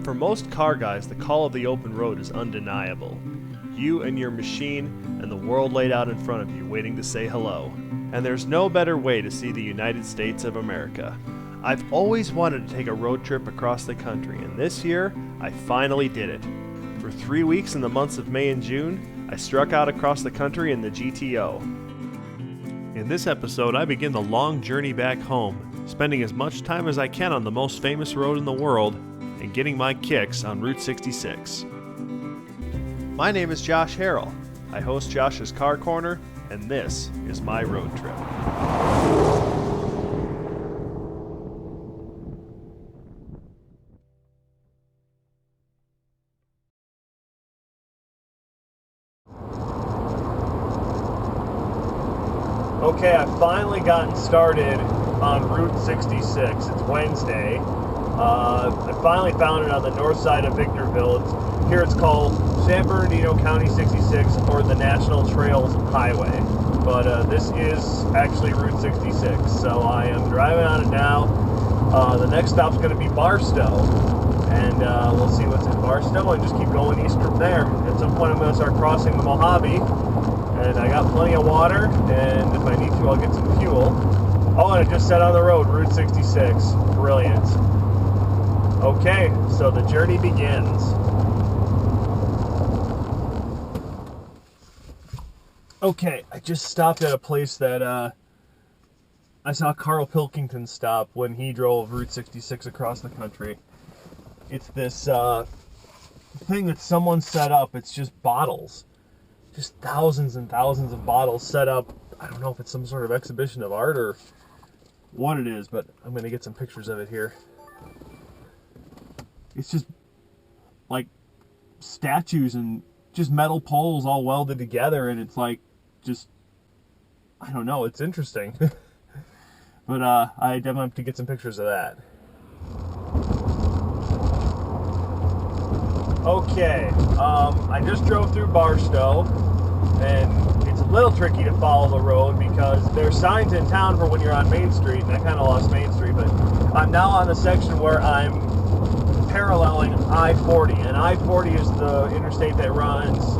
For most car guys, the call of the open road is undeniable. You and your machine and the world laid out in front of you waiting to say hello. And there's no better way to see the United States of America. I've always wanted to take a road trip across the country, and this year, I finally did it. For 3 weeks in the months of May and June, I struck out across the country in the GTO. In this episode, I begin the long journey back home, spending as much time as I can on the most famous road in the world, and getting my kicks on Route 66. My name is Josh Harrell. I host Josh's Car Corner, and this is my road trip. Okay, I've finally gotten started on Route 66. It's Wednesday. I finally found it on the north side of Victorville. Here it's called San Bernardino County 66, or the National Trails Highway. But this is actually Route 66, so I am driving on it now. The next stop's going to be Barstow, and we'll see what's in Barstow and just keep going east from there. At some point I'm going to start crossing the Mojave, and I got plenty of water, and if I need to I'll get some fuel. Oh, and I just set on the road, Route 66. Brilliant. Okay, so the journey begins. Okay, I just stopped at a place that I saw Carl Pilkington stop when he drove Route 66 across the country. It's this thing that someone set up. It's just bottles. Just thousands and thousands of bottles set up. I don't know if it's some sort of exhibition of art or what it is, but I'm going to get some pictures of it here. It's just like statues and just metal poles all welded together, and it's like just, I don't know, it's interesting. But I definitely have to get some pictures of that. Okay, I just drove through Barstow, and it's a little tricky to follow the road because there's signs in town for when you're on Main Street, and I kind of lost Main Street, but I'm now on the section where I'm paralleling I-40, and I-40 is the interstate that runs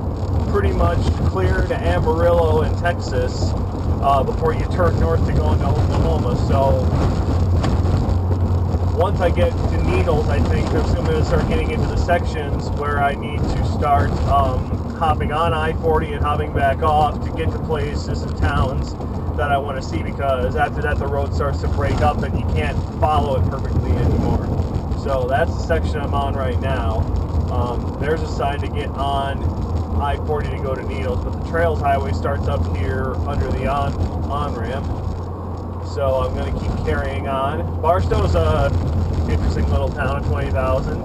pretty much clear to Amarillo in Texas before you turn north to go into Oklahoma. So once I get to Needles, I think I'm going to start getting into the sections where I need to start hopping on I-40 and hopping back off to get to places and towns that I want to see, because after that the road starts to break up and you can't follow it perfectly anymore. So that's the section I'm on right now. There's a sign to get on I-40 to go to Needles, but the Trails Highway starts up here under the on-ramp. So I'm going to keep carrying on. Barstow's a interesting little town of 20,000.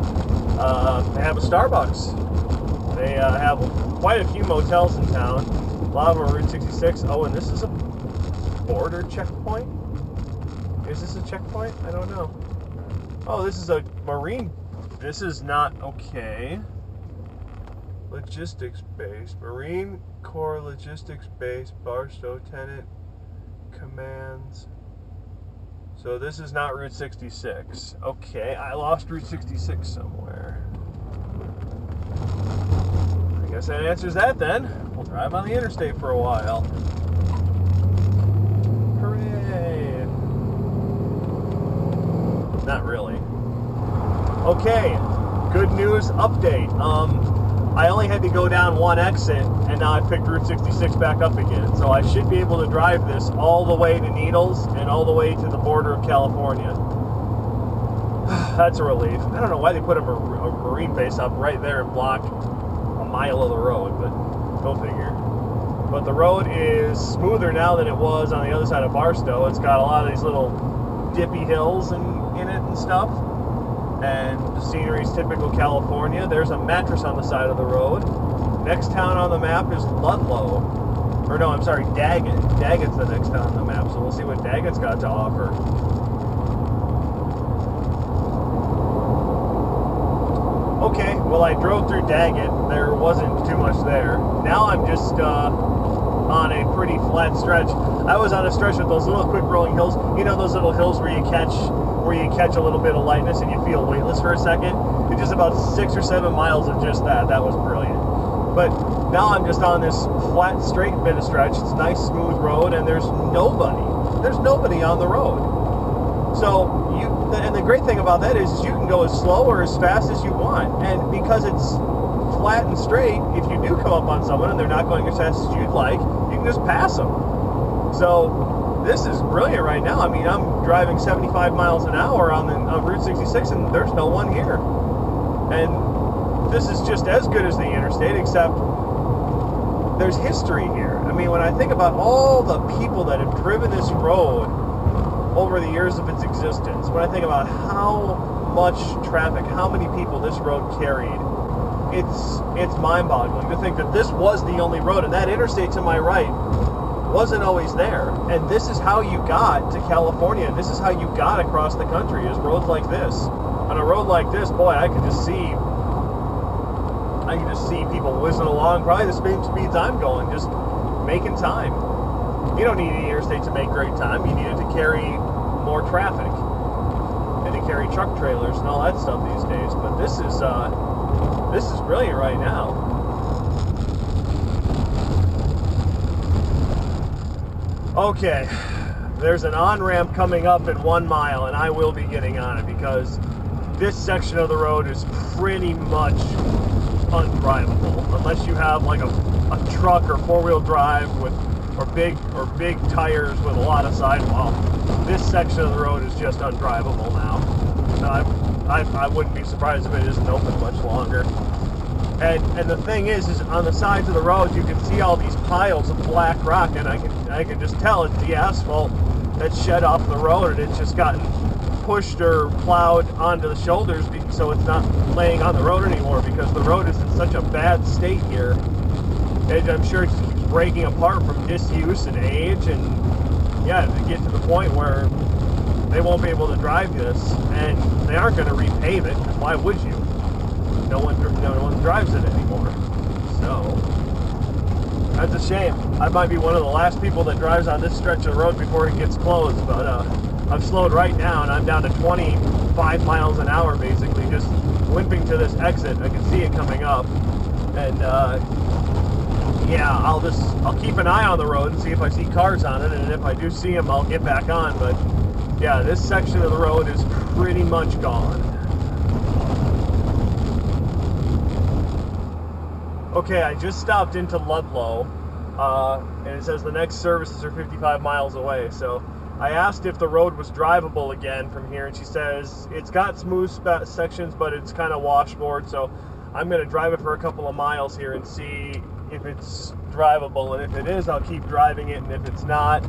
They have a Starbucks. They have quite a few motels in town. A lot of them are Route 66. Oh, and this is a border checkpoint? Is this a checkpoint? I don't know. Oh, this is a marine. This is not okay. Logistics base. Marine Corps Logistics Base, Barstow Tenant Commands. So this is not Route 66. Okay, I lost Route 66 somewhere. I guess that answers that then. We'll drive on the interstate for a while. Hooray! Not really. Okay, good news update. I only had to go down one exit, and now I picked Route 66 back up again. So I should be able to drive this all the way to Needles and all the way to the border of California. That's a relief. I don't know why they put a marine base up right there and block a mile of the road, but go figure. But the road is smoother now than it was on the other side of Barstow. It's got a lot of these little dippy hills in it and stuff. And the scenery is typical California. There's a mattress on the side of the road. Next town on the map is Ludlow. Or no, I'm sorry, Daggett. Daggett's the next town on the map, so we'll see what Daggett's got to offer. Okay, well I drove through Daggett. There wasn't too much there. Now I'm just on a pretty flat stretch. I was on a stretch with those little quick rolling hills. You know those little hills where you catch a little bit of lightness and you feel weightless for a second? It's just about 6 or 7 miles of just that. That was brilliant. But now I'm just on this flat, straight bit of stretch. It's a nice, smooth road, and there's nobody. There's nobody on the road. So and the great thing about that is you can go as slow or as fast as you want. And because it's flat and straight, if you do come up on someone and they're not going as fast as you'd like, you can just pass them. So this is brilliant right now. I mean, I'm driving 75 miles an hour on Route 66, and there's no one here. And this is just as good as the interstate, except there's history here. I mean, when I think about all the people that have driven this road over the years of its existence, when I think about how much traffic, how many people this road carried, it's mind-boggling to think that this was the only road, and that interstate to my right wasn't always there. And this is how you got to California, and this is how you got across the country, is roads like this. On a road like this, boy, I can just see people whizzing along, probably the same speeds I'm going, just making time. You don't need any interstate to make great time. You need it to carry more traffic and to carry truck trailers and all that stuff these days. But this is brilliant right now. Okay, there's an on-ramp coming up in 1 mile, and I will be getting on it because this section of the road is pretty much undrivable unless you have like a truck or four-wheel drive with or big tires with a lot of sidewall. This section of the road is just undrivable now. I wouldn't be surprised if it isn't open much longer. And the thing is on the sides of the road you can see all these piles of black rock, and I can just tell it's the asphalt that's shed off the road, and it's just gotten pushed or plowed onto the shoulders, so it's not laying on the road anymore, because the road is in such a bad state here. And I'm sure it's breaking apart from disuse and age, and yeah, to get to the point where they won't be able to drive this, and they aren't going to repave it. Why would you? No one drives it anymore. So that's a shame. I might be one of the last people that drives on this stretch of road before it gets closed, but I've slowed right down. I'm down to 25 miles an hour, basically, just limping to this exit. I can see it coming up, and yeah, I'll keep an eye on the road and see if I see cars on it, and if I do see them, I'll get back on. But yeah, this section of the road is pretty much gone. Okay, I just stopped into Ludlow, and it says the next services are 55 miles away. So I asked if the road was drivable again from here, and she says it's got smooth sections, but it's kind of washboard. So I'm going to drive it for a couple of miles here and see if it's drivable, and if it is, I'll keep driving it, and if it's not,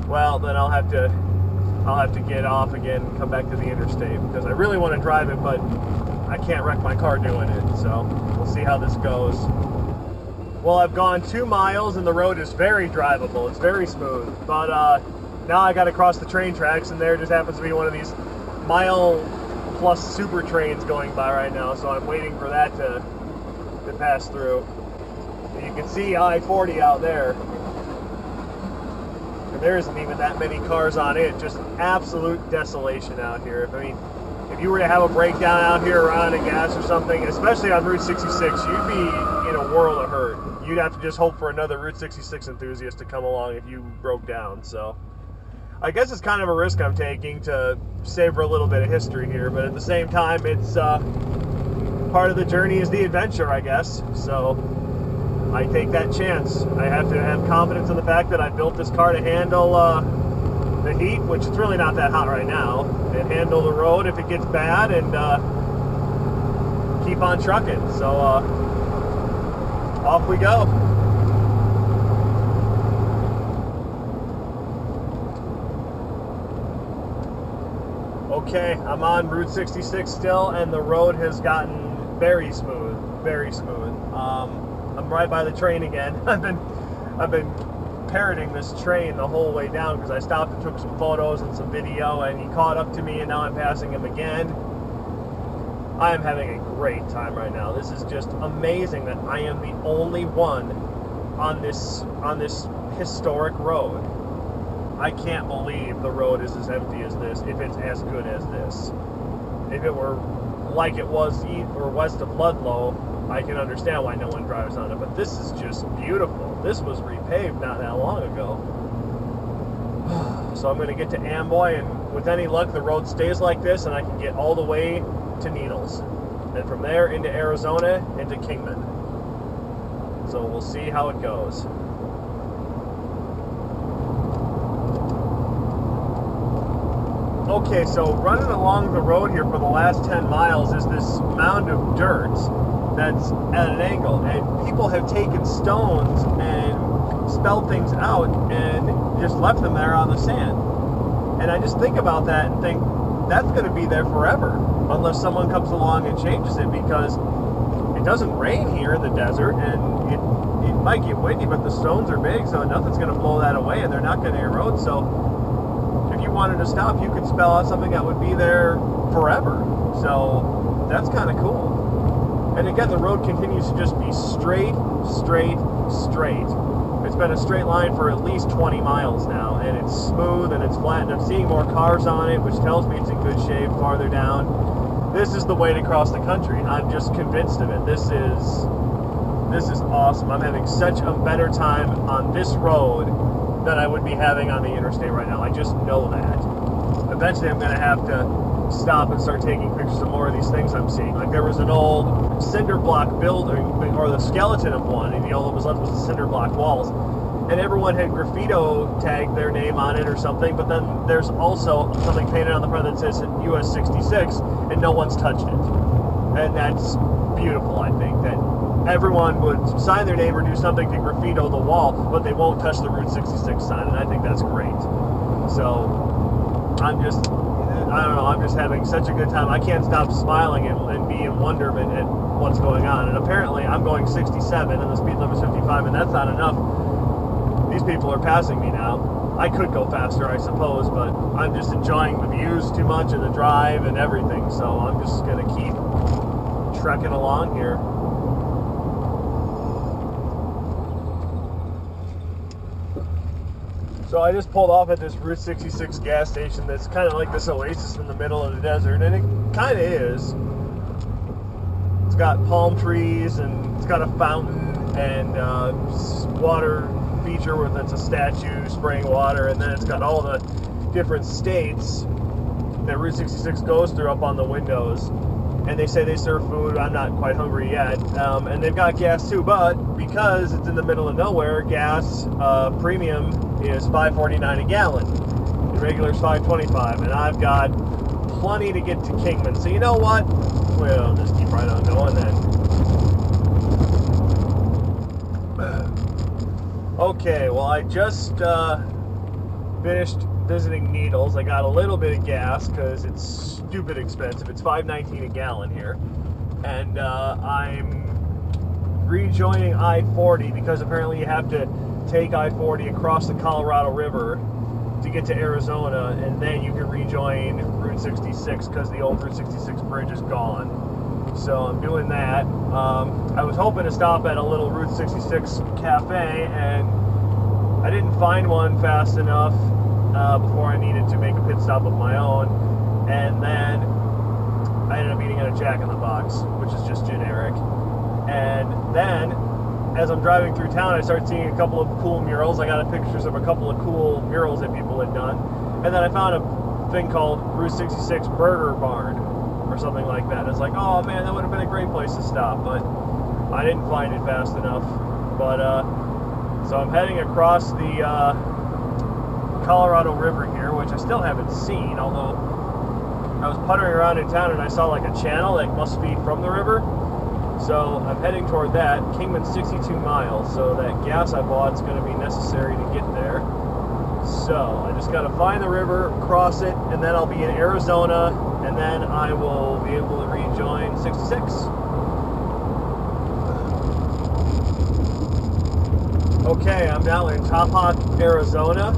well, then I'll have to get off again and come back to the interstate, because I really want to drive it, but I can't wreck my car doing it. So we'll see how this goes. Well, I've gone 2 miles, and the road is very drivable. It's very smooth, but now I got to cross the train tracks, and there just happens to be one of these mile-plus super trains going by right now, so I'm waiting for that to pass through. You can see I-40 out there, and there isn't even that many cars on it. Just absolute desolation out here. If you were to have a breakdown out here or out of gas or something, especially on Route 66, you'd be in a world of hurt. You'd have to just hope for another Route 66 enthusiast to come along if you broke down. So I guess it's kind of a risk I'm taking to savor a little bit of history here, but at the same time, it's part of the journey is the adventure, I guess. So I take that chance. I have to have confidence in the fact that I built this car to handle the heat, which is really not that hot right now, and handle the road if it gets bad, and keep on trucking. So off we go. Okay, I'm on Route 66 still, and the road has gotten very smooth, very smooth. I'm right by the train again. I've been parroting this train the whole way down because I stopped and took some photos and some video, and he caught up to me, and now I'm passing him again. I am having a great time right now. This is just amazing that I am the only one on this historic road. I can't believe the road is as empty as this, if it's as good as this. If it were like it was east or west of Ludlow, I can understand why no one drives on it, but this is just beautiful. This was repaved not that long ago. So I'm going to get to Amboy, and with any luck, the road stays like this, and I can get all the way to Needles. And from there into Arizona, into Kingman. So we'll see how it goes. Okay, so running along the road here for the last 10 miles is this mound of dirt that's at an angle, and people have taken stones and spelled things out and just left them there on the sand. And I just think about that and think, that's going to be there forever, unless someone comes along and changes it, because it doesn't rain here in the desert, and it might get windy, but the stones are big, so nothing's going to blow that away, and they're not going to erode. So if you wanted to stop, you could spell out something that would be there forever. So that's kind of cool. And again, the road continues to just be straight, straight, straight. It's been a straight line for at least 20 miles now, and it's smooth and it's flat, and I'm seeing more cars on it, which tells me it's in good shape farther down. This is the way to cross the country. I'm just convinced of it. This is awesome. I'm having such a better time on this road than I would be having on the interstate right now. I just know that. Eventually I'm going to have to stop and start taking pictures of more of these things I'm seeing. Like there was an old cinder block building, or the skeleton of one, and all that was left was the cinder block walls. And everyone had graffito tagged their name on it or something, but then there's also something painted on the front that says US 66, and no one's touched it. And that's beautiful, I think, that everyone would sign their name or do something to graffito the wall, but they won't touch the Route 66 sign, and I think that's great. So I don't know, I'm just having such a good time. I can't stop smiling and be in wonderment at what's going on. And apparently I'm going 67 and the speed limit's 55, and that's not enough. These people are passing me now. I could go faster, I suppose, but I'm just enjoying the views too much and the drive and everything, so I'm just going to keep trekking along here. So I just pulled off at this Route 66 gas station that's kind of like this oasis in the middle of the desert, and it kind of is. It's got palm trees, and it's got a fountain, and water feature where it's a statue spraying water, and then it's got all the different states that Route 66 goes through up on the windows. And they say they serve food. I'm not quite hungry yet. And they've got gas too, but because it's in the middle of nowhere, gas premium is $5.49 a gallon. The regular is $5.25, and I've got plenty to get to Kingman. So you know what? We'll just keep right on going then. Okay, well I just finished visiting Needles. I got a little bit of gas because it's stupid expensive. It's $5.19 a gallon here, and I'm rejoining I-40 because apparently you have to take I-40 across the Colorado River to get to Arizona, and then you can rejoin Route 66 because the old Route 66 bridge is gone. So I'm doing that. I was hoping to stop at a little Route 66 cafe, and I didn't find one fast enough before I needed to make a pit stop of my own, and then I ended up eating at a Jack in the Box, which is just generic. And then, as I'm driving through town, I started seeing a couple of cool murals. I got pictures of a couple of cool murals that people had done, and then I found a thing called Route 66 Burger Barn, or something like that. It's like, oh man, that would have been a great place to stop, but I didn't find it fast enough. But, so I'm heading across the Colorado River here, which I still haven't seen, although I was puttering around in town and I saw like a channel that must be from the river. So I'm heading toward that. Kingman's 62 miles, so that gas I bought is going to be necessary to get there. So I just got to find the river, cross it, and then I'll be in Arizona, and then I will be able to rejoin 66. Okay, I'm now in Top Hawk, Arizona.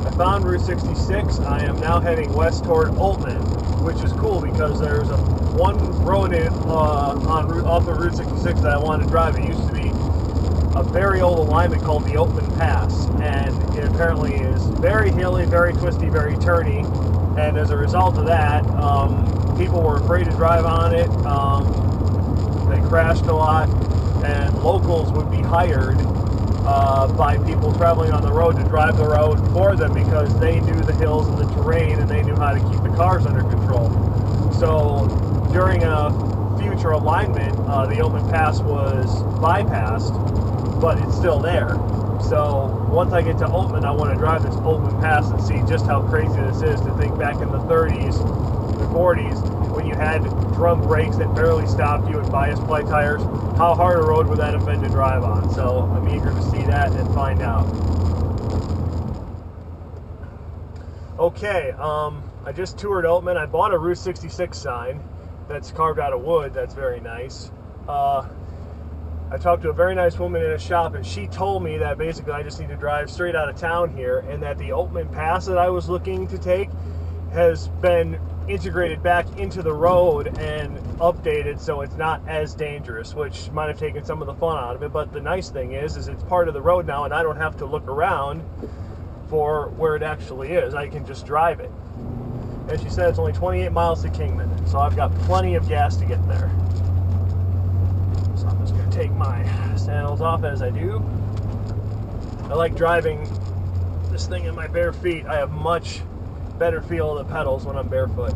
I found Route 66. I am now heading west toward Oltman, which is cool because there's one road off of Route 66 that I wanted to drive. It used to be a very old alignment called the Oatman Pass, and it apparently is very hilly, very twisty, very turny, and as a result of that, people were afraid to drive on it. They crashed a lot, and locals would be hired by people traveling on the road to drive the road for them because they knew the hills and the terrain and they knew how to keep the cars under control. So during a future alignment, the Oatman Pass was bypassed, but it's still there. So once I get to Oatman, I want to drive this Oatman Pass and see just how crazy this is. To think back in the 30s, the 40s, when you had drum brakes that barely stopped you and bias ply tires, how hard a road would that have been to drive on? So I'm eager to see that and find out. Okay, I just toured Oatman. I bought a Route 66 sign that's carved out of wood. That's very nice. I talked to a very nice woman in a shop, and she told me that basically I just need to drive straight out of town here, and that the Oatman Pass that I was looking to take has been integrated back into the road and updated so it's not as dangerous, which might have taken some of the fun out of it. But the nice thing is it's part of the road now, and I don't have to look around for where it actually is. I can just drive it. And she said it's only 28 miles to Kingman, so I've got plenty of gas to get there. So I'm just going to take my sandals off as I do. I like driving this thing in my bare feet. I have much better feel of the pedals when I'm barefoot.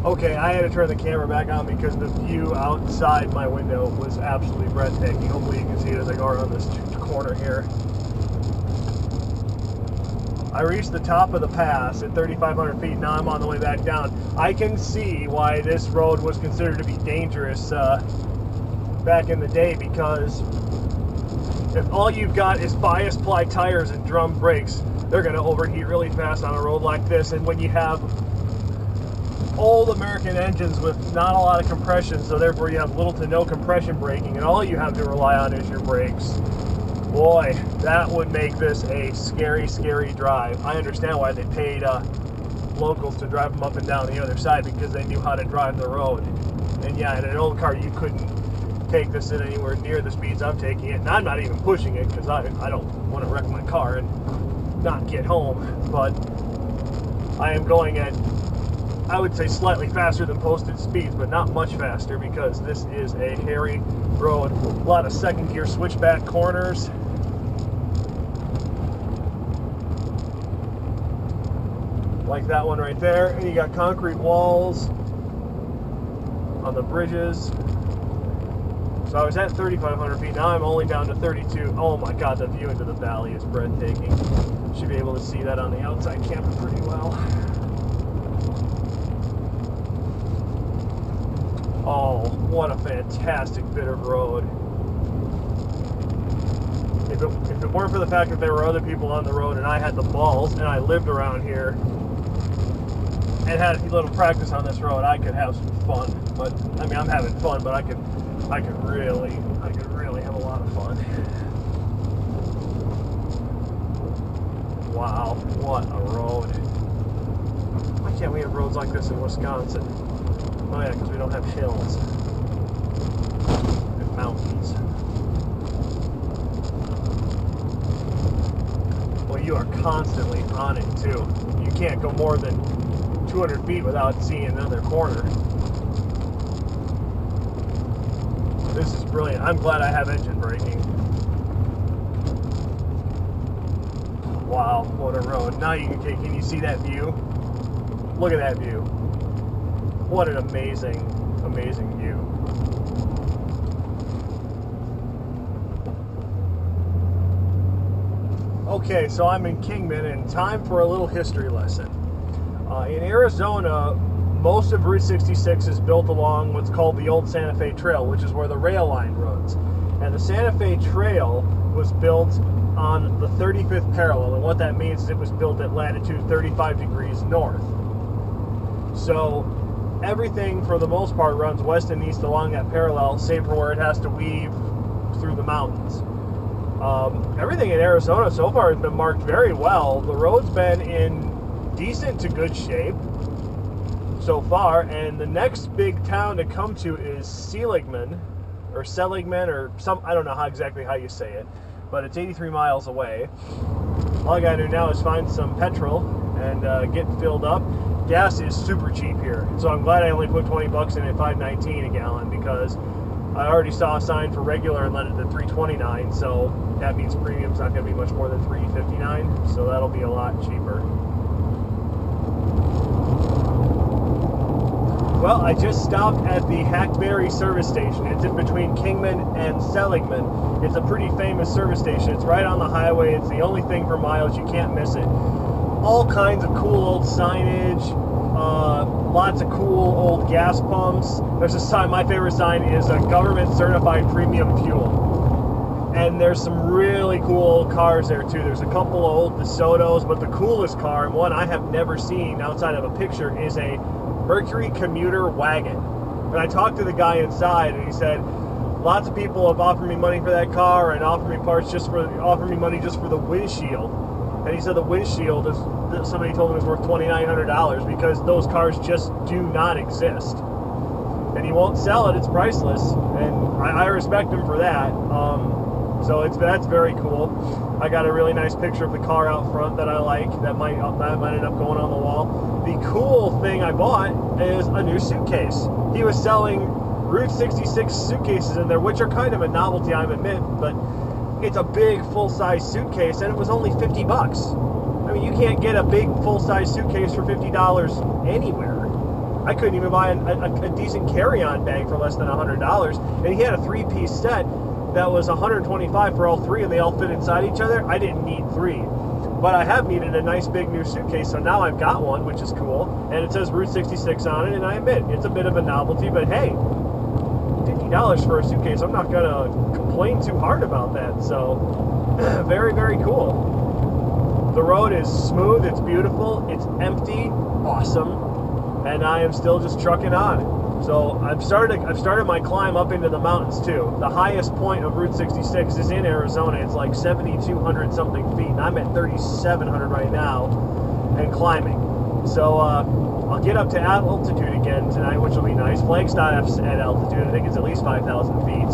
Okay, I had to turn the camera back on because the view outside my window was absolutely breathtaking. Hopefully you can see it as I go around this corner here. I reached the top of the pass at 3,500 feet. Now I'm on the way back down. I can see why this road was considered to be dangerous back in the day, because if all you've got is bias ply tires and drum brakes, they're going to overheat really fast on a road like this. And when you have old American engines with not a lot of compression, so therefore you have little to no compression braking, and all you have to rely on is your brakes, boy, that would make this a scary, scary drive. I understand why they paid locals to drive them up and down the other side, because they knew how to drive the road. And yeah, in an old car you couldn't take this in anywhere near the speeds I'm taking it, and I'm not even pushing it because I don't want to wreck my car and not get home. But I am going at, I would say, slightly faster than posted speeds, but not much faster, because this is a hairy road. A lot of second gear switchback corners. Like that one right there. And you got concrete walls on the bridges. So I was at 3,500 feet. Now I'm only down to 32. Oh my God, the view into the valley is breathtaking. Should be able to see that on the outside camera pretty well. Oh, what a fantastic bit of road. If it weren't for the fact that there were other people on the road and I had the balls and I lived around here and had a little practice on this road, I could have some fun. But I mean, I'm having fun, but I could really have a lot of fun. Wow, what a road. Why can't we have roads like this in Wisconsin? Oh yeah, because we don't have hills and mountains. Well, you are constantly on it too. You can't go more than 200 feet without seeing another corner. This is brilliant. I'm glad I have engine braking. Wow, what a road. Now can you see that view? Look at that view. What an amazing, amazing view. Okay, so I'm in Kingman, and time for a little history lesson. In Arizona, most of Route 66 is built along what's called the Old Santa Fe Trail, which is where the rail line runs. And the Santa Fe Trail was built on the 35th parallel, and what that means is it was built at latitude 35 degrees north. So everything, for the most part, runs west and east along that parallel, save for where it has to weave through the mountains. Everything in Arizona so far has been marked very well. The road's been in decent to good shape so far, and the next big town to come to is Seligman, or I don't know exactly how you say it, but it's 83 miles away. All I gotta do now is find some petrol and get filled up. Gas is super cheap here, so I'm glad I only put 20 bucks in at $5.19 a gallon, because I already saw a sign for regular and let it to $3.29, so that means premium's not going to be much more than $3.59, so that'll be a lot cheaper. Well, I just stopped at the Hackberry service station. It's in between Kingman and Seligman. It's a pretty famous service station. It's right on the highway. It's the only thing for miles. You can't miss it. All kinds of cool old signage. Lots of cool old gas pumps. There's a sign, my favorite sign is a government certified premium fuel. And there's some really cool old cars there too. There's a couple of old DeSotos, but the coolest car, and one I have never seen outside of a picture, is a Mercury commuter wagon. And I talked to the guy inside, and he said, lots of people have offered me money for that car and offered me money just for the windshield. And he said the windshield is, somebody told him it was worth $2,900 because those cars just do not exist. And he won't sell it, it's priceless. And I respect him for that. So that's very cool. I got a really nice picture of the car out front that I like, that might end up going on the wall. The cool thing I bought is a new suitcase. He was selling Route 66 suitcases in there, which are kind of a novelty, I admit, but it's a big full-size suitcase, and it was only 50 bucks. I mean, you can't get a big full-size suitcase for $50 anywhere. I couldn't even buy a decent carry-on bag for less than $100, and he had a 3-piece set that was $125 for all three, and they all fit inside each other. I didn't need 3, but I have needed a nice big new suitcase, so now I've got one, which is cool, and it says Route 66 on it, and I admit, it's a bit of a novelty, but hey, $50 for a suitcase, I'm not gonna complain too hard about that. So very, very cool. The road is smooth, it's beautiful, it's empty, awesome, and I am still just trucking on. So I've started my climb up into the mountains too. The highest point of Route 66 is in Arizona. It's like 7,200 something feet, and I'm at 3,700 right now and climbing. So I'll get up to altitude again tonight, which will be nice. Flagstaff's at altitude. I think it's at least 5,000 feet.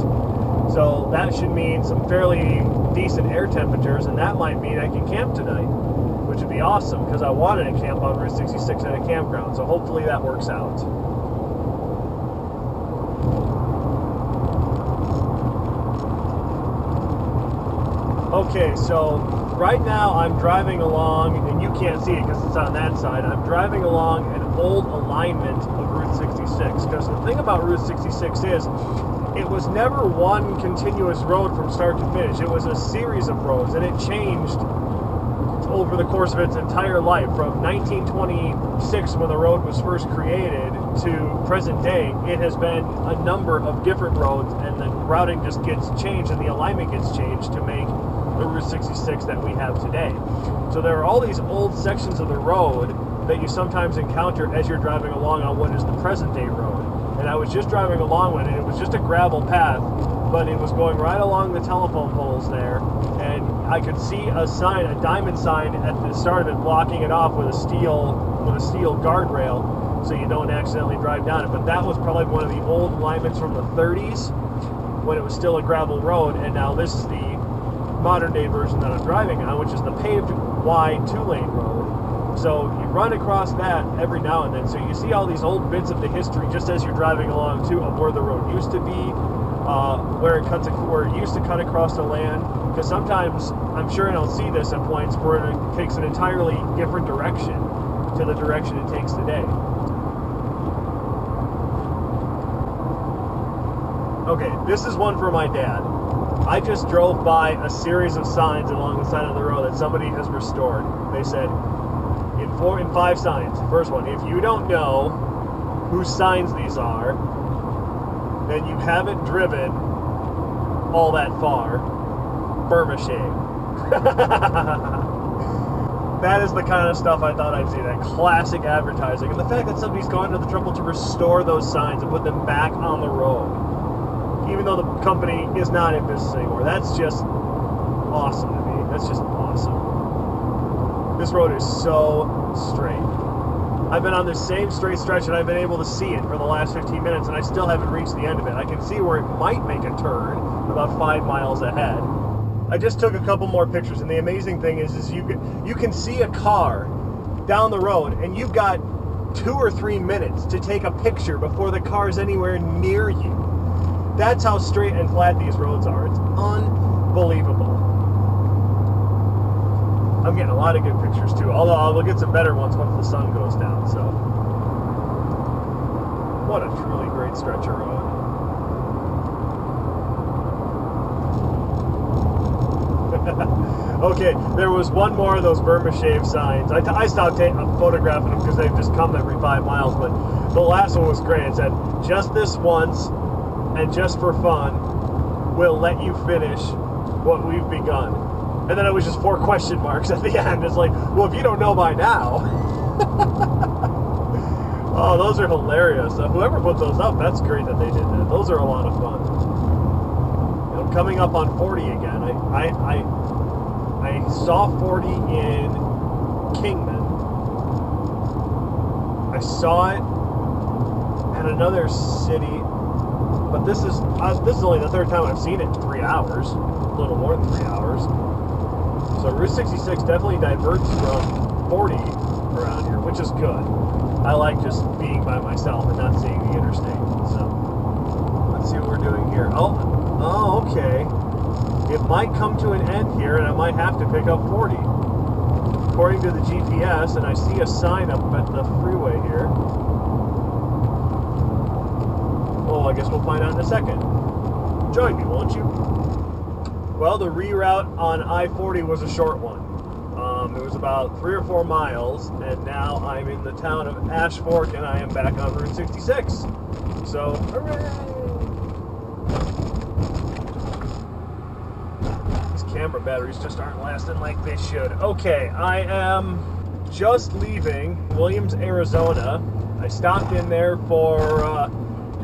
So that should mean some fairly decent air temperatures, and that might mean I can camp tonight, which would be awesome because I wanted to camp on Route 66 at a campground. So hopefully that works out. Okay, so right now I'm driving along, and you can't see it because it's on that side. I'm driving along an old alignment of Route 66, because the thing about Route 66 is it was never one continuous road from start to finish. It was a series of roads, and it changed over the course of its entire life. From 1926, when the road was first created, to present day, it has been a number of different roads, and the routing just gets changed and the alignment gets changed to make the Route 66 that we have today. So there are all these old sections of the road that you sometimes encounter as you're driving along on what is the present day road. And I was just driving along with it. It was just a gravel path, but it was going right along the telephone poles there, and I could see a sign, a diamond sign at the start of it, blocking it off with a steel guardrail so you don't accidentally drive down it. But that was probably one of the old alignments from the 30s when it was still a gravel road, and now this is the modern day version that I'm driving on, which is the paved wide 2-lane road. So you run across that every now and then, so you see all these old bits of the history just as you're driving along too, of where the road used to be, where it used to cut across the land. Because sometimes, I'm sure, and I'll see this at points where it takes an entirely different direction to the direction it takes today. Okay, this is one for my dad. I just drove by a series of signs along the side of the road that somebody has restored. They said, in 5 signs. First one, if you don't know whose signs these are, then you haven't driven all that far. Burma shave. That is the kind of stuff I thought I'd see. That classic advertising. And the fact that somebody's gone to the trouble to restore those signs and put them back on the road, even though the company is not in business anymore. That's just awesome to me. That's just awesome. This road is so straight. I've been on the same straight stretch and I've been able to see it for the last 15 minutes and I still haven't reached the end of it. I can see where it might make a turn about 5 miles ahead. I just took a couple more pictures, and the amazing thing is you can see a car down the road, and you've got 2 or 3 minutes to take a picture before the car's anywhere near you. That's how straight and flat these roads are. It's unbelievable. I'm getting a lot of good pictures too, although I'll get some better ones once the sun goes down. So, what a truly great stretch of road. Okay, there was one more of those Burma shave signs. I stopped photographing them because they've just come every 5 miles, but the last one was great. It said, just this once and just for fun, we'll let you finish what we've begun. And then it was just 4 question marks at the end. It's like, well, if you don't know by now. Oh, those are hilarious. Whoever put those up, that's great that they did that. Those are a lot of fun. You know, coming up on 40 again. I saw 40 in Kingman. I saw it at another city, but this is only the 3rd time I've seen it in 3 hours, a little more than 3 hours. So Route 66 definitely diverts from 40 around here, which is good. I like just being by myself and not seeing the interstate. So let's see what we're doing here. Oh, okay. It might come to an end here, and I might have to pick up 40. According to the GPS, and I see a sign up at the freeway here. Oh, I guess we'll find out in a second. Join me, won't you? Well, the reroute on I-40 was a short one. It was about 3 or 4 miles, and now I'm in the town of Ash Fork, and I am back on Route 66. So, hooray! Camera batteries just aren't lasting like they should. Okay, I am just leaving Williams, Arizona. I stopped in there to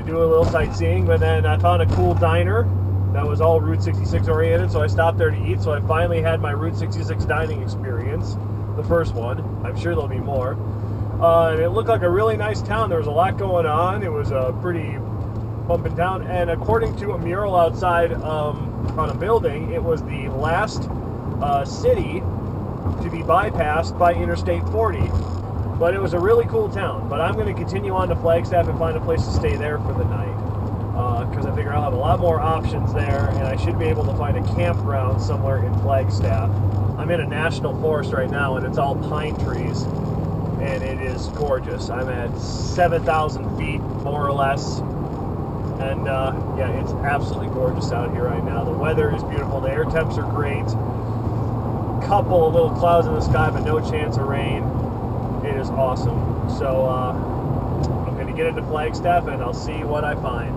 do a little sightseeing, but then I found a cool diner that was all Route 66 oriented, so I stopped there to eat. So I finally had my Route 66 dining experience, the first one. I'm sure there'll be more. And it looked like a really nice town. There was a lot going on. It was a pretty bumping town, and according to a mural outside on a building, it was the last city to be bypassed by Interstate 40. But it was a really cool town. But I'm going to continue on to Flagstaff and find a place to stay there for the night, because I figure I'll have a lot more options there, and I should be able to find a campground somewhere in Flagstaff. I'm in a national forest right now, and it's all pine trees, and it is gorgeous. I'm at 7,000 feet, more or less. And yeah, it's absolutely gorgeous out here right now. The weather is beautiful. The air temps are great. Couple of little clouds in the sky, but no chance of rain. It is awesome. So I'm going to get into Flagstaff, and I'll see what I find.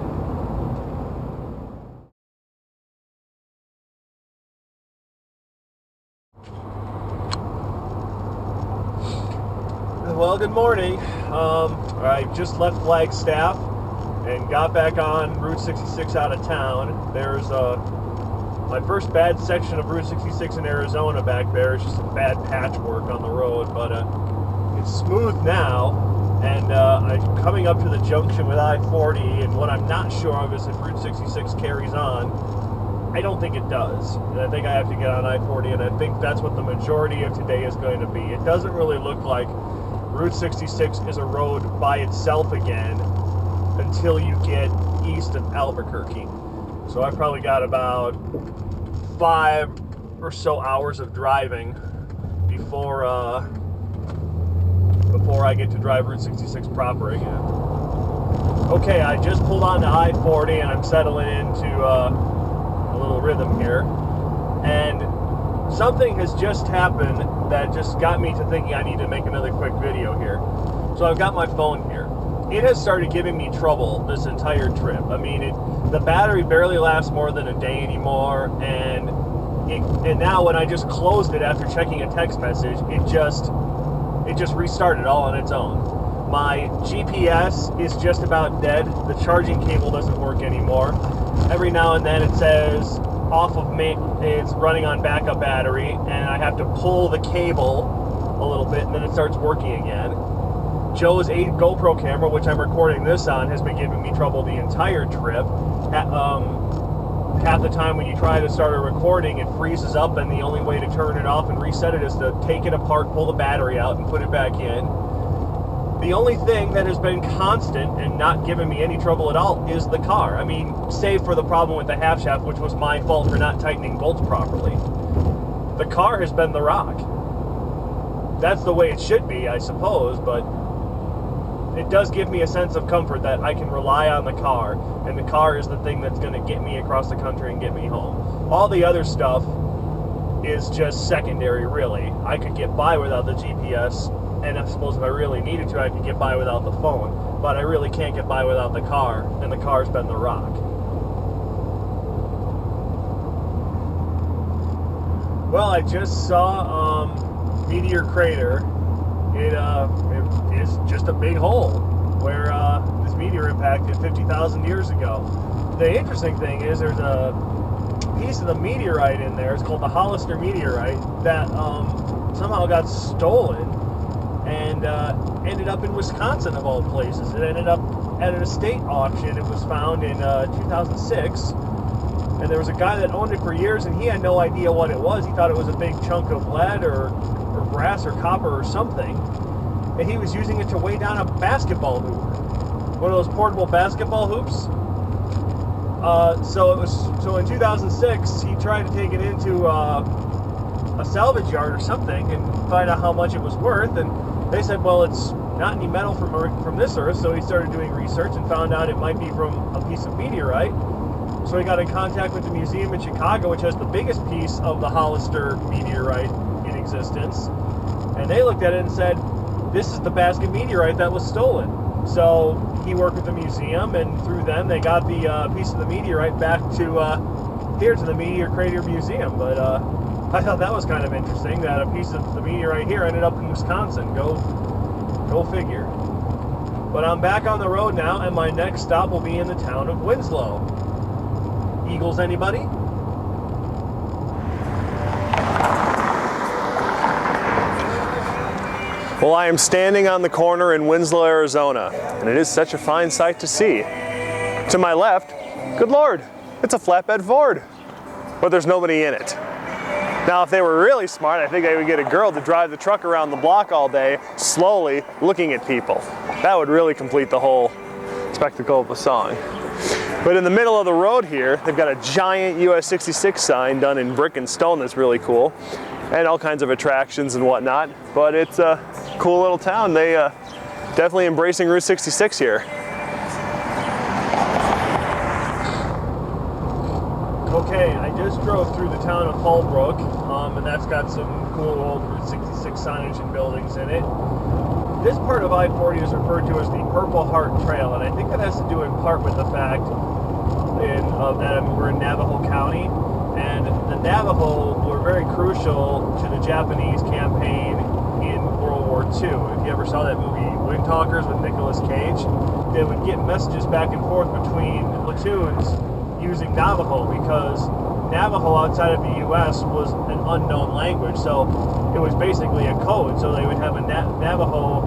Well, good morning. I just left Flagstaff and got back on Route 66 out of town. There's my first bad section of Route 66 in Arizona back there. It's just some bad patchwork on the road, but it's smooth now, and I'm coming up to the junction with I-40, and what I'm not sure of is if Route 66 carries on. I don't think it does, and I think I have to get on I-40, and I think that's what the majority of today is going to be. It doesn't really look like Route 66 is a road by itself again until you get east of Albuquerque. So I probably got about 5 or so hours of driving before I get to drive Route 66 proper again. Okay, I just pulled onto I-40 and I'm settling into a little rhythm here. And something has just happened that just got me to thinking I need to make another quick video here. So I've got my phone here. It has started giving me trouble this entire trip. I mean, the battery barely lasts more than a day anymore, and now when I just closed it after checking a text message, it just restarted all on its own. My GPS is just about dead. The charging cable doesn't work anymore. Every now and then it says off of me, it's running on backup battery, and I have to pull the cable a little bit, and then it starts working again. Joe's GoPro camera, which I'm recording this on, has been giving me trouble the entire trip. Half the time when you try to start a recording, it freezes up, and the only way to turn it off and reset it is to take it apart, pull the battery out, and put it back in. The only thing that has been constant and not giving me any trouble at all is the car. I mean, save for the problem with the half shaft, which was my fault for not tightening bolts properly. The car has been the rock. That's the way it should be, I suppose, but it does give me a sense of comfort that I can rely on the car, and the car is the thing that's going to get me across the country and get me home. All the other stuff is just secondary, really. I could get by without the GPS, and I suppose if I really needed to, I could get by without the phone, but I really can't get by without the car, and the car's been the rock. Well, I just saw Meteor Crater. It is just a big hole where this meteor impacted 50,000 years ago. The interesting thing is there's a piece of the meteorite in there. It's called the Hollister meteorite that somehow got stolen and ended up in Wisconsin, of all places. It ended up at an estate auction. It was found in 2006, and there was a guy that owned it for years, and he had no idea what it was. He thought it was a big chunk of lead or brass or copper or something, and he was using it to weigh down a basketball hoop, one of those portable basketball hoops. So in 2006, he tried to take it into a salvage yard or something and find out how much it was worth, and they said, well, it's not any metal from this earth. So he started doing research and found out it might be from a piece of meteorite. So he got in contact with the museum in Chicago, which has the biggest piece of the Hollister meteorite in existence, and they looked at it and said, this is the basket meteorite that was stolen. So he worked with the museum, and through them they got the piece of the meteorite back to here to the Meteor Crater Museum. But I thought that was kind of interesting that a piece of the meteorite here ended up in Wisconsin. Go figure. But I'm back on the road now, and my next stop will be in the town of Winslow. Eagles, anybody? Well, I am standing on the corner in Winslow, Arizona, and it is such a fine sight to see. To my left, good Lord, it's a flatbed Ford, but there's nobody in it. Now, if they were really smart, I think they would get a girl to drive the truck around the block all day, slowly looking at people. That would really complete the whole spectacle of the song. But in the middle of the road here, they've got a giant US 66 sign done in brick and stone that's really cool, and all kinds of attractions and whatnot. But it's a cool little town. They definitely embracing Route 66 here. Okay, I just drove through the town of Fallbrook, and that's got some cool old Route 66 signage and buildings in it. This part of I-40 is referred to as the Purple Heart Trail, and I think that has to do in part with the fact that we're in Navajo County, and the Navajo were very crucial to the Japanese campaign in World War II. If you ever saw that movie WINDTALKERS with Nicolas Cage, they would get messages back and forth between platoons using Navajo, because Navajo outside of the U.S. was an unknown language, so it was basically a code. So they would have a Navajo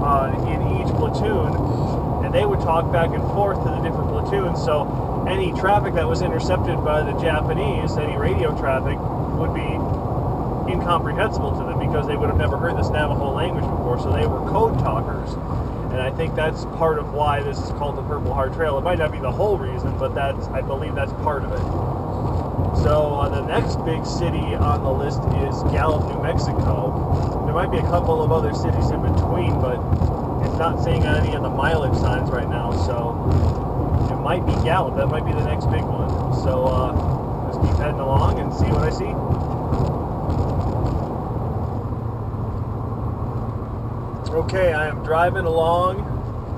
in each platoon, and they would talk back and forth to the different platoons. So any traffic that was intercepted by the Japanese, any radio traffic, would be incomprehensible to them because they would have never heard this Navajo language before. So they were code talkers. And I think that's part of why this is called the Purple Heart Trail. It might not be the whole reason, but I believe that's part of it. So the next big city on the list is Gallup, New Mexico. There might be a couple of other cities in between, but it's not saying any of the mileage signs right now, so it might be Gallup. That might be the next big one. So just keep heading along and see what I see. Okay, I am driving along.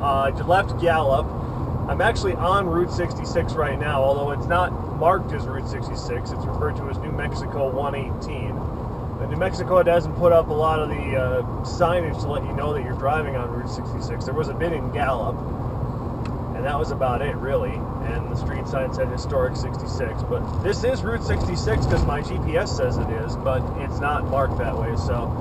I left Gallup. I'm actually on Route 66 right now, although it's not marked as Route 66. It's referred to as New Mexico 118. New Mexico doesn't put up a lot of the signage to let you know that you're driving on Route 66. There was a bit in Gallup, and that was about it, really. And the street sign said Historic 66. But this is Route 66 because my GPS says it is, but it's not marked that way. So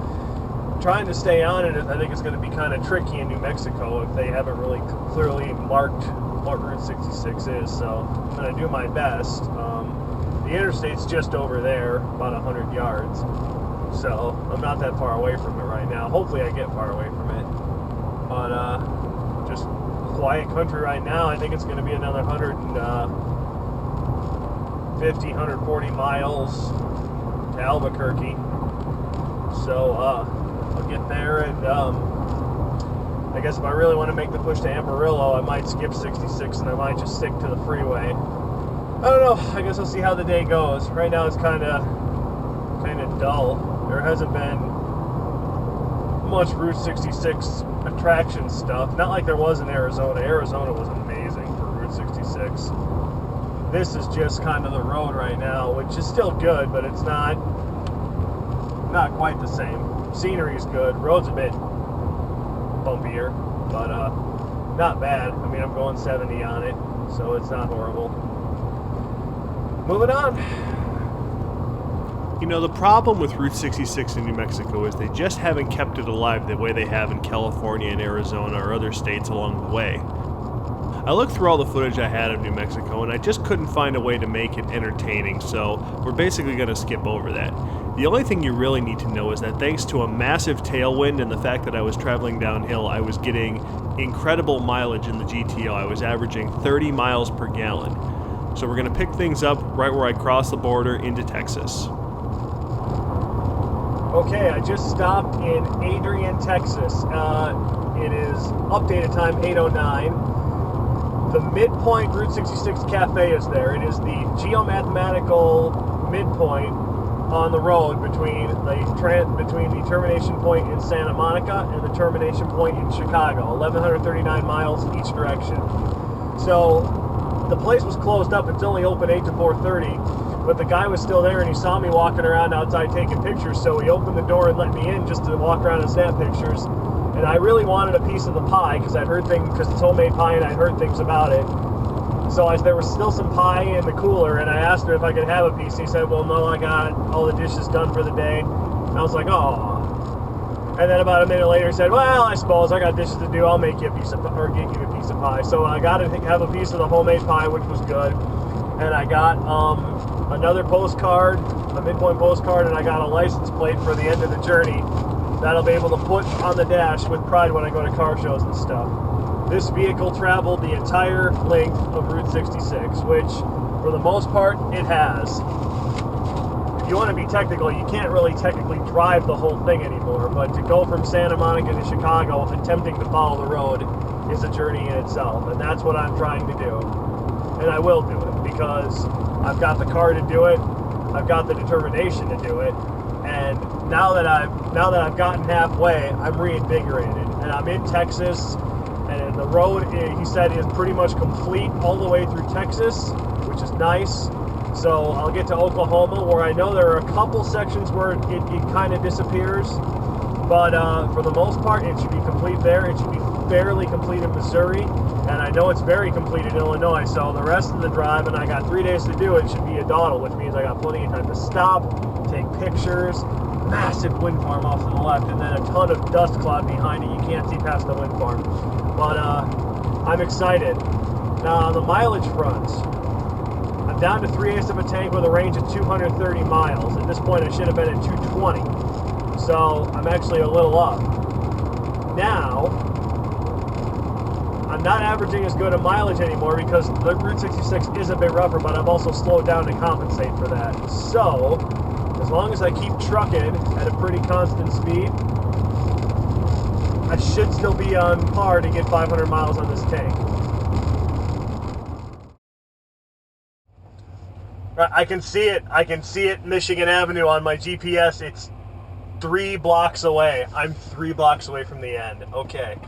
trying to stay on it, I think it's going to be kind of tricky in New Mexico if they haven't really clearly marked what Route 66 is. So I'm going to do my best. The interstate's just over there, about 100 yards. So I'm not that far away from it right now. Hopefully I get far away from it. But just quiet country right now. I think it's going to be another 150, 140 miles to Albuquerque. So I'll get there, and I guess if I really want to make the push to Amarillo, I might skip 66 and I might just stick to the freeway. I don't know. I guess I'll see how the day goes. Right now it's kind of dull. There hasn't been much Route 66 attraction stuff. Not like there was in Arizona. Arizona was amazing for Route 66. This is just kind of the road right now, which is still good, but it's not quite the same. Scenery is good. Road's a bit bumpier, but not bad. I mean, I'm going 70 on it, so it's not horrible. Moving on. You know, the problem with Route 66 in New Mexico is they just haven't kept it alive the way they have in California and Arizona or other states along the way. I looked through all the footage I had of New Mexico and I just couldn't find a way to make it entertaining, so we're basically going to skip over that. The only thing you really need to know is that thanks to a massive tailwind and the fact that I was traveling downhill, I was getting incredible mileage in the GTO. I was averaging 30 miles per gallon. So we're going to pick things up right where I cross the border into Texas. Okay, I just stopped in Adrian, Texas. It is updated time 8:09. The midpoint Route 66 cafe is there. It is the geomathematical midpoint on the road between the termination point in Santa Monica and the termination point in Chicago. 1,139 miles each direction. So the place was closed up. It's only open 8 to 4:30. But the guy was still there, and he saw me walking around outside taking pictures, so he opened the door and let me in just to walk around and snap pictures. And I really wanted a piece of the pie, because it's homemade pie, and I'd heard things about it. So there was still some pie in the cooler, and I asked her if I could have a piece. He said, well, no, I got all the dishes done for the day. And I was like, oh. And then about a minute later, he said, well, I suppose I got dishes to do. I'll make you a piece of, or get you a piece of pie. So I got to have a piece of the homemade pie, which was good. And I got another postcard, a midpoint postcard, and I got a license plate for the end of the journey that I'll be able to put on the dash with pride when I go to car shows and stuff. This vehicle traveled the entire length of Route 66, which, for the most part, it has. If you want to be technical, you can't really technically drive the whole thing anymore, but to go from Santa Monica to Chicago attempting to follow the road is a journey in itself, and that's what I'm trying to do. And I will do it, because I've got the car to do it, I've got the determination to do it, and now that I've gotten halfway, I'm reinvigorated, and I'm in Texas, and the road, he said, is pretty much complete all the way through Texas, which is nice. So I'll get to Oklahoma, where I know there are a couple sections where it kind of disappears, but for the most part, it should be complete there. It should be fairly complete in Missouri, and I know it's very complete in Illinois, so the rest of the drive, and I got 3 days to do it, should be a dawdle, which means I got plenty of time to stop, take pictures, massive wind farm off to the left, and then a ton of dust cloud behind it. You can't see past the wind farm. But I'm excited. Now, on the mileage front, I'm down to 3/8 of a tank with a range of 230 miles. At this point, I should have been at 220. So I'm actually a little up. Now, I'm not averaging as good a mileage anymore because the Route 66 is a bit rougher, but I've also slowed down to compensate for that. So, as long as I keep trucking at a pretty constant speed, I should still be on par to get 500 miles on this tank. I can see it, Michigan Avenue on my GPS. It's 3 blocks away. I'm 3 blocks away from the end. Okay.